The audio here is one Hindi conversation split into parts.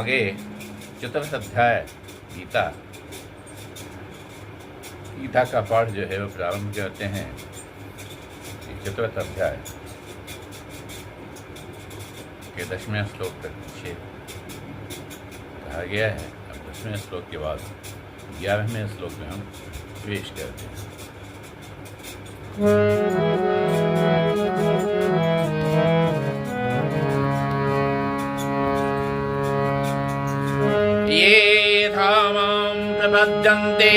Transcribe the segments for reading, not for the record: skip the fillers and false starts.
आगे चतुर्थ अध्याय गीता का पाठ जो है वो प्रारंभ करते हैं। चतुर्थ अध्याय के 10वें श्लोक तक पीछे कहा गया है। अब 10वें श्लोक के बाद 11वें श्लोक में हम प्रवेश करते हैं। ये धामां प्रपद्यन्ते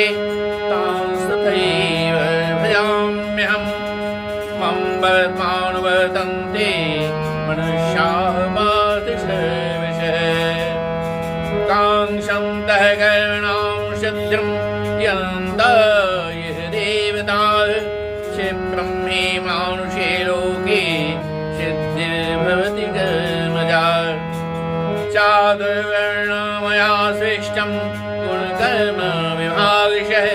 तांस्तथैव भजाम्यहम् मम वर्तमानुवर्तन्ते मनुष्याः पार्थ सर्वशः काङ्क्षन्तः कर्मणां सिद्धिं यन्तं यः देवताः क्षिप्रं हि मानुषे लोके सिद्धिर्भवति कर्मजा चातुर्वर्णमया सृष्टं गुणकर्म विभागशः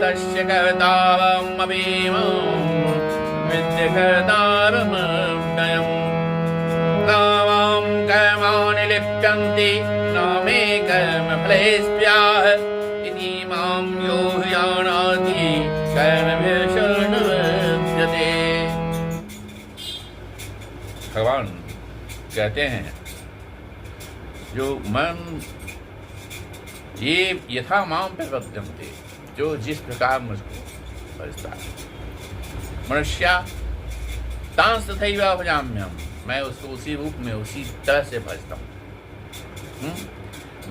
तस्य कर्तारमपि मां विद्य कर्तारमव्ययम् नामां कर्माणि लिप्यन्ते न मे कर्मफले स्पृहाः इति मां यो जानाति कर्मभिः शरणवर्तते। भगवान कहते हैं जो मन ये यथा माम प्रपद्यन्ते, जो जिस प्रकार मुझको भजता है, मनुष्या तांस तथैव भजाम्यहम्, मैं उसको उसी रूप में उसी तरह से भजता हूँ।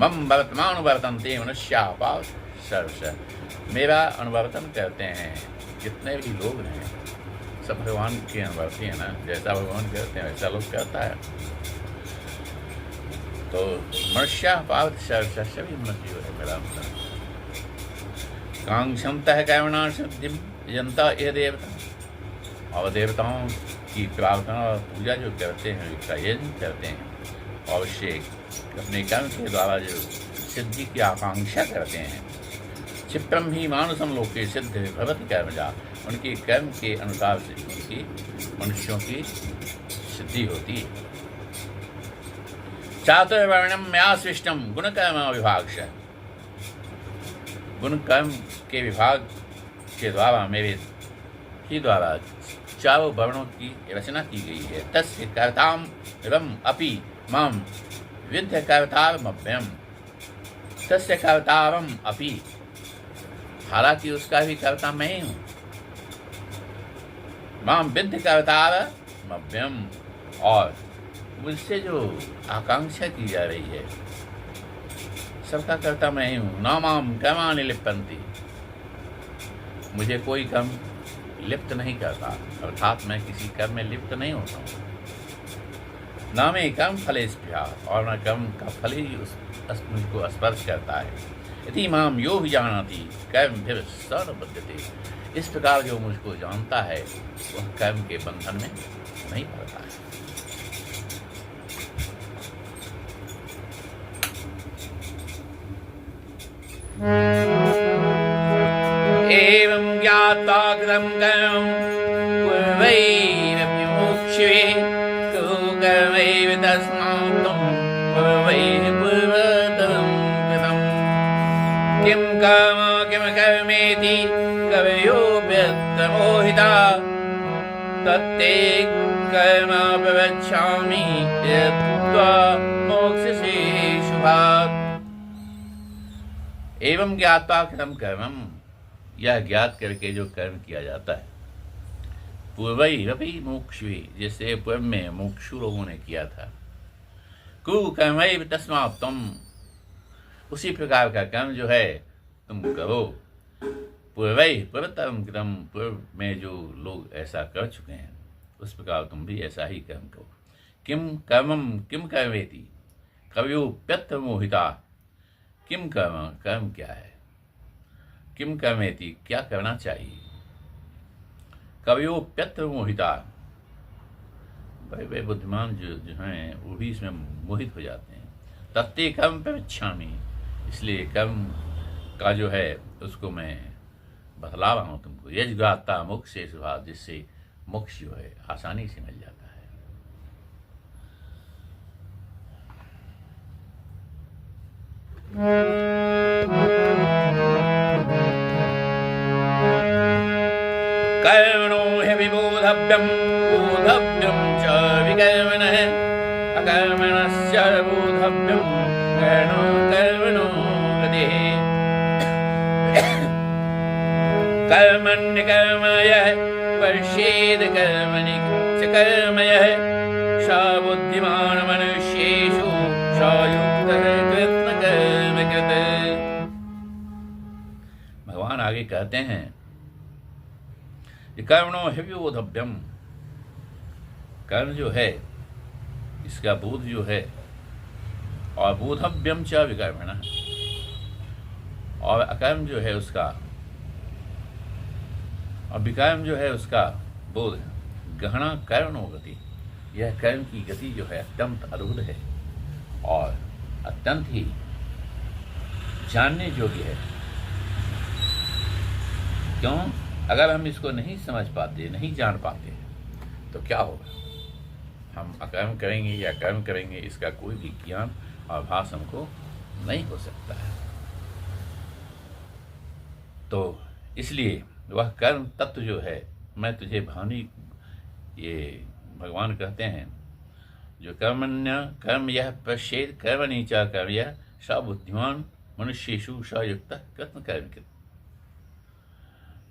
मम वर्तमान अनुवर्तन्ते मनुष्या पार्थ सर्वशः, मेरा अनुवर्तन करते हैं जितने भी लोग हैं सब भगवान के अनुवर्ती हैं ना। जैसा भगवान करते हैं वैसा लोग करता है। तो मनुष्य पार्थ सर्वशः, सभी मनुष्य जो है मेरा अनुसार कांक्षन्तः कर्मणां सिद्धिं यन्ता ये देवता, और देवताओं की प्रार्थना और पूजा जो करते हैं, उसका यज्ञ करते हैं, और उससे अपने कर्म के द्वारा जो सिद्धि की आकांक्षा करते हैं। क्षिप्रम ही मानुषम लोके सिद्ध भवति कर्मजा, उनके कर्म के अनुसार से उनकी मनुष्यों की सिद्धि होती है। चातुर्वर्णम मया सृष्टम गुणकर्म विभागशः, गुण कर्म के विभाग के द्वारा मेरे ही द्वारा चारों वर्णों की रचना की गई है। तस्य कर्ताम एवं अपि माम विद्य कर्तारमव्ययम्, तस्य कर्तारम अपि, हालांकि उसका भी कर्ता मैं ही हूँ। माम विद्य कर्तारमव्ययम्, और मुझसे जो आकांक्षा की जा रही है सबका कर्ता मैं ही हूँ। न माम कर्माणि लिप्यन्ते, मुझे कोई कर्म लिप्त नहीं करता, अर्थात मैं किसी कर्म में लिप्त नहीं होता हूँ। न मे कर्म फले स्पृहा, और न कर्म का फल ही मुझको स्पर्श करता है। इति माम यो हि जानाति कर्मभिः स न बध्यते, इस प्रकार जो मुझको जानता है वह कर्म के बंधन में नहीं पड़ता है। एवं ज्ञात्वा कृतं कर्म पूर्वैरपि मुमुक्षुवे कर्मैव तस्मात् तं पूर्वैः पूर्वतरं कृतं किं कर्मेति कवयोऽप्यत्र मोहिताः तत्ते कर्म प्रवक्ष्यामि यत्त्वा मोक्ष्यसे शुभात्। एवं ज्ञात्वा कृतं कर्मम्, यह ज्ञात करके जो कर्म किया जाता है, पूर्वैरपि मुमुक्षुभिः, जैसे पूर्व में मुमुक्षु लोगों ने किया था। कुरु कर्मैव तस्मात् त्वं, उसी प्रकार का कर्म जो है तुम करो। पूर्वैः पूर्वतरं कृतं, पूर्व में जो लोग ऐसा कर चुके हैं उस प्रकार तुम भी ऐसा ही कर्म करो। किम कर्मम किम कर्मेति कवयोऽप्यत्र मोहिताः, किम कर्म, कर्म क्या है, किम कर्मेति क्या करना चाहिए, कवयोऽप्यत्र मोहिताः, बड़े बड़े बुद्धिमान जो हैं वो भी इसमें मोहित हो जाते हैं। तत्ते कर्म प्रवक्ष्यामि, इसलिए कर्म का जो है उसको मैं बतला रहा हूँ तुमको। यज्ञाता मोक्ष से शुभात्, जिससे मोक्ष जो है आसानी से मिल जाता है। कर्मणो हि विबोधव्यं बोधव्यं च विकर्मणः अकर्मणश्च बोधव्यं कर्मणो गतिः कर्मण्यकर्मयः पश्येद कर्मणि च कर्मयः स बुद्धिमान् मनुष्येषु स युक्तः कृत्स्नकर्मकृत्। भगवान आगे कहते हैं कर्मणो हि बोधव्यम, कर्म जो है इसका बोध जो है, और बोधव्यम च विकर्मण, और अकर्म जो है उसका, और विकर्म जो है उसका बोध। गहना कर्मणो गति, यह कर्म की गति जो है अत्यंत अद्भुत है और अत्यंत ही जानने योग्य है। क्यों? अगर हम इसको नहीं समझ पाते, नहीं जान पाते, तो क्या होगा? हम अकर्म करेंगे या कर्म करेंगे, इसका कोई भी ज्ञान और आभास हमको नहीं हो सकता है। तो इसलिए वह कर्म तत्व जो है, मैं तुझे भानी, ये भगवान कहते हैं, जो कर्मण्य कर्म यह पश्येत कर्मणि च कर्मयः स बुद्धिमान मनुष्येषु स युक्तः कृत्स्न कर्मकृत्।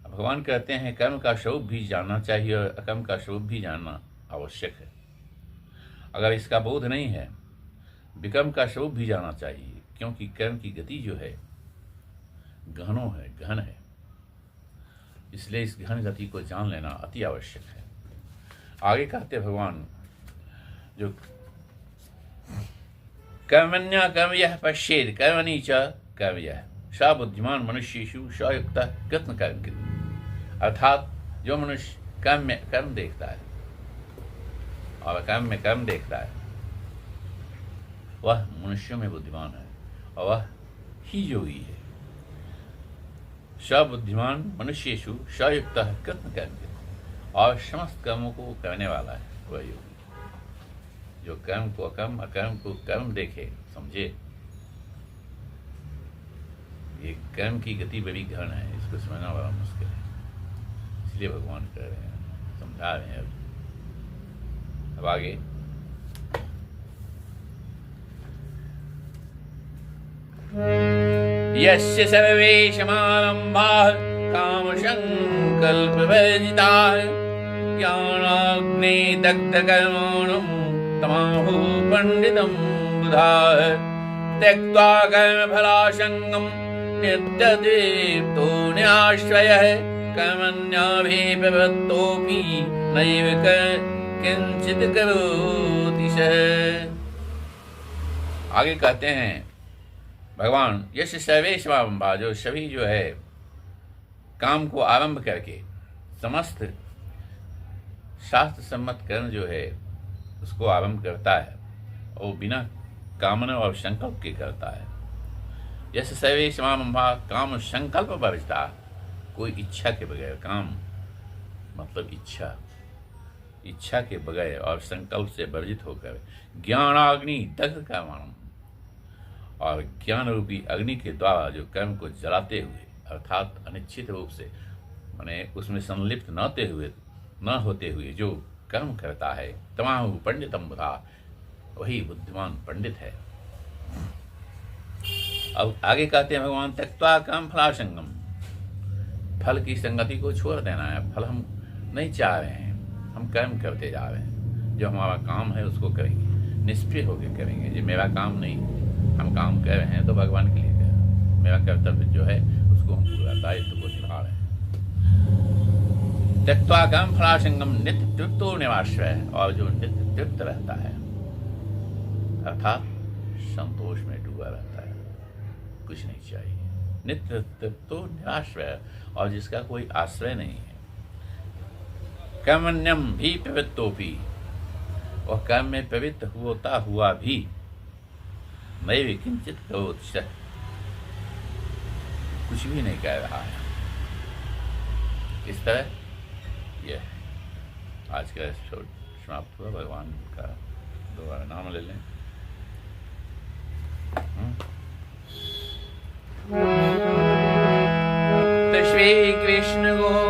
भगवान कहते हैं कर्म का स्वरूप भी जानना चाहिए और अकर्म का स्वरूप भी जानना आवश्यक है। अगर इसका बोध नहीं है, विकर्म का स्वरूप भी जानना चाहिए, क्योंकि कर्म की गति जो है गहन है। इसलिए इस गहन गति को जान लेना अति आवश्यक है। आगे कहते भगवान, जो कर्मण्य कर्मयः पश्येद कर्मणि च कर्मयः स बुद्धिमान मनुष्येषु स युक्तः कृत्स्न कर्मकृत्। अर्थात जो मनुष्य कर्म में कर्म देखता है और कर्म में कर्म देखता है, वह मनुष्यों में बुद्धिमान है और वह ही योगी है। स बुद्धिमान मनुष्येषु स युक्तः कृत्स्न कर्मकृत्, और समस्त कर्मों को करने वाला है वह योगी। जो कर्म को अकर्म, अकर्म को कर्म देखे, समझे। ये कर्म की गति बड़ी गहन है, इसको समझना बड़ा मुश्किल है। इसलिए भगवान कह रहे हैं, समझा रहे हैं। अब आगे यस्य सर्वेषामारम्भाः कामसङ्कल्पवर्जिताः ज्ञानाग्निदग्धकर्माणं तमाहुः पण्डितं बुधाः त्यक्त्वा कर्मफलासङ्गं नित्यतृप्तो निराश्रयः कर्मण्यभिप्रवृत्तोऽपि नैव किंचित् करोति सः। आगे कहते हैं भगवान, यस्य सर्वेषामारम्भा, जो सभी जो है काम को आरंभ करके समस्त शास्त्र सम्मत कर्म जो है उसको आरंभ करता है, और बिना कामना और संकल्प के करता है। यस्य सर्वेषामारम्भा काम संकल्प वर्जिता, कोई इच्छा के बगैर, काम मतलब इच्छा के बगैर और संकल्प से वर्जित होकर ज्ञानाग्नि दग्ध कर्माणं, और ज्ञान रूपी अग्नि के द्वारा जो कर्म को जलाते हुए, अर्थात अनिश्चित रूप से माने उसमें संलिप्त न होते हुए जो कर्म करता है, तमाहु पंडितम बुधा, वही बुद्धिमान पंडित है। अब आगे कहते हैं भगवान, त्यक्त्वा कर्म फलासंगम, फल की संगति को छोड़ देना है। फल हम नहीं चाह रहे हैं, हम कर्म करते जा रहे हैं। जो हमारा काम है उसको करेंगे, निष्प्रिय होकर करेंगे। जो मेरा काम नहीं, हम काम कर रहे हैं तो भगवान के लिए कर रहे हैं। मेरा कर्तव्य जो है उसको हम पूरा दायित्व को निभा रहे हैं। त्यक्त्वा कर्म फलासंगम नित्य तृप्तो निराश्रयः, और जो नित्य तृप्त रहता है, अर्थात संतोष में डूबा रहता है, कुछ नहीं चाहिए। नित्य तृप्तो निराश्रयः, और जिसका कोई आश्रय नहीं है। कर्मण्यम भी प्रवृत्तोपि, वह कर्म में प्रवृत्त होता हुआ भी नैव किंचित् करोति सः, कुछ भी नहीं कह रहा है। इस तरह यह आज का समाप्त हुआ। भगवान का दोबारा नाम ले लें। श्री कृष्ण गोविंद